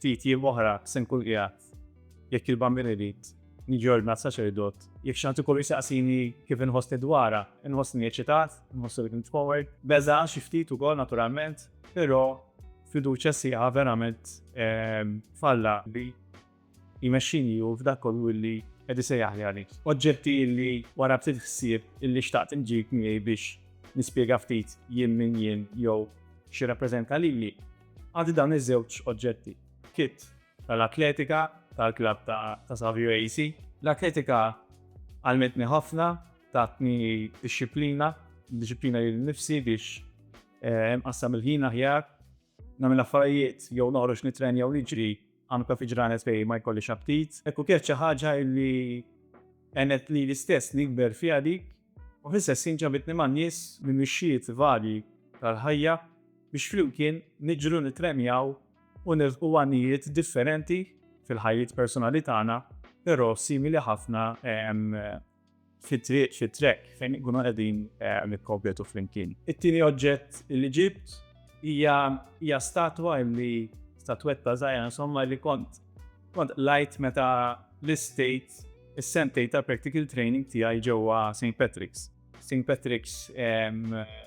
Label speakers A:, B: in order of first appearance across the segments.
A: ftit jiem oħra se nkun qiegħed jekk il-bambin irid niġġorna saċerdot. Jekk xi ħadd ikollu jsaqsini kif inħossni dwarha, inħossni eċitat, inħossu looking forward. Beża' xi ftit ukoll naturalment, però fiduċja sieħa verament falla li jmexxini u f'dak kollu li qed isejjaħli għalih. Oġġetti li wara ftit ħsieb illi xtaqt inġik miegħi biex nispjega ftit jien min jien jew xi rappreżenta lili. Għandi dawn iż-żewġ oġġetti. Kit tal-atletika tal-klabb ta' Savio AC. L-atletika għalmetni ħafna, tatni disċiplina li nnifsi biex nqassam il-ħin aħjar, nagħmel affarijiet jew noħroġ nitrenja jew niġri anke fi ġranet fejn ma jkollix aptit. Ekku kienet xi ħaġa li għenet li l-istess nikber fiha dik u fl-istess ħin ġabitni ma' nies minn mixjiet varji tal-ħajja biex flimkien niġru nitrenjaw u nilħqu għanijiet differenti fil-ħajjiet personali tagħna, però simili ħafna fit-trek fejn ikunu qegħdin nikkompetu flimkien. It-tieni oġġett li ġibt hija statwa li statwetta żgħira insomma li kont lajt meta l-istate is-sentej ta' practical training tiegħi ġewwa St. Patrick's. St. Patrick's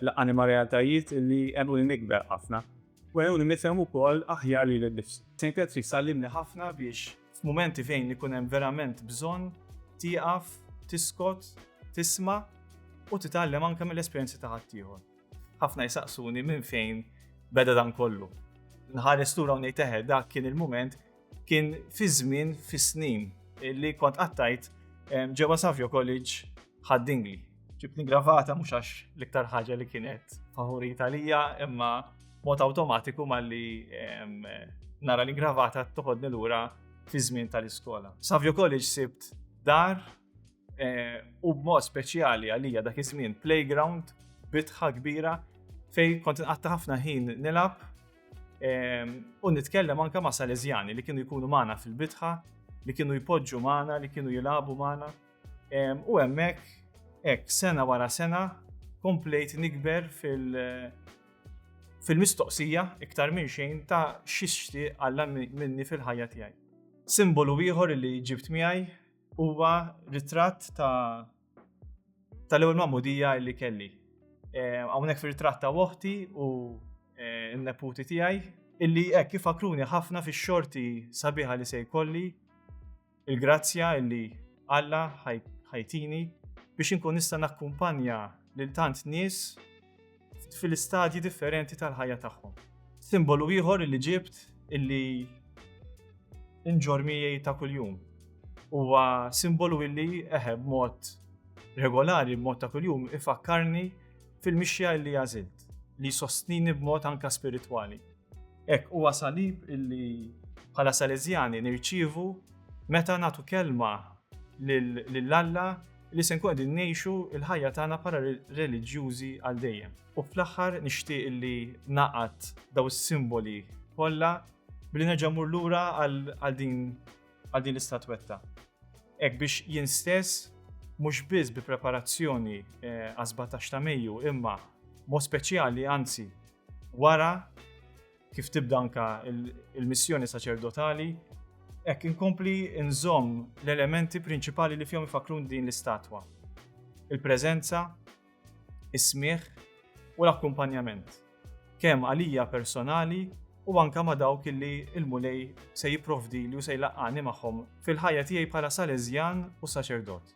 A: laqani ma' realtajiet li għenu li nikber ħafna. U għenu li nifhem ukoll aħjar li l-nifs. St. Patrick's għallimni ħafna biex f'mumenti fejn ikun hemm verament bżonn tieqaf, tiskot, tisma' u titgħallem anke mill-esperjenzi ta' ħaddieħor. Ħafna jsaqsuni minn fejn beda dan kollu. Nħares lura u ngħid dak kien il-mument kien fi żmien fi snin li kont qattajt ġewwa Savio College ħaddingli. Ġibni gravata mhux għax l-iktar ħaġa li kienet favorita lija imma mod awtomatiku malli nara li gravata toħodni lura fi żmien tal-iskola. Savio College sibt dar u b'mod speċjali għalija dak iż-żmien playground bitħa kbira fejn kont inqatta ħafna ħin nilab u nitkellem anke ma' Salezjani li kienu jkunu magħna fil-bitħa, li kienu jpoġġu magħna, li kienu jilagħbu magħna. U hemmhekk sena wara sena komplejt nikber fil-mistoqsija iktar minn xejn ta' x'ixtieq Alla minni fil-ħajja tiegħi. Simbolu ieħor li ġibt miegħi huwa ritratt tal-ewwel magħmudija li kelli. Hawnhekk fir-ritratt ta' oħti u n-neputi tiegħi illi hekk ifakruni ħafna fix-xorti sabiħa li se jkolli, il-grazzja illi Alla ħajtini biex inkun nista' nakkumpanja lil tant nies fil-istadji differenti tal-ħajja tagħhom. Simbolu ieħor illi ġibt illi inġor miegħi ta' kuljum. Huwa simbolu illi b'mod regolari b'mod ta' kuljum ifakkarni fil-mixja illi għażilt li sostnini b'mod anka spiritwali. Hekk huwa salib illi bħala Salezjani nirċievu meta nagħtu kelma lill-Alla li se nkunu qegħdin ngħixu l-ħajja tagħna bħala reliġjużi għal dejjem. U fl-aħħar nixtieq illi naqgħad daw is-simboli kollha billi nerġa' mmur lura għal din l-istatwetta. Hekk biex jien stess mhux biss bi preparazzjoni għal 17 ta' Mejju imma mod speċjali anzi wara kif tibda anka il-missjoni saċerdotali hekk inkompli nżomm l-elementi prinċipali li fihom ifakrun din l-istatwa. Il-preżenza, is-smigħ u l-akkumpanjament. Kemm għalija personali u anke ma' dawk illi l-mulej se jipprovdili u se jlaqqani magħhom fil-ħajja tiegħi bħala Salezjan u saċerdot.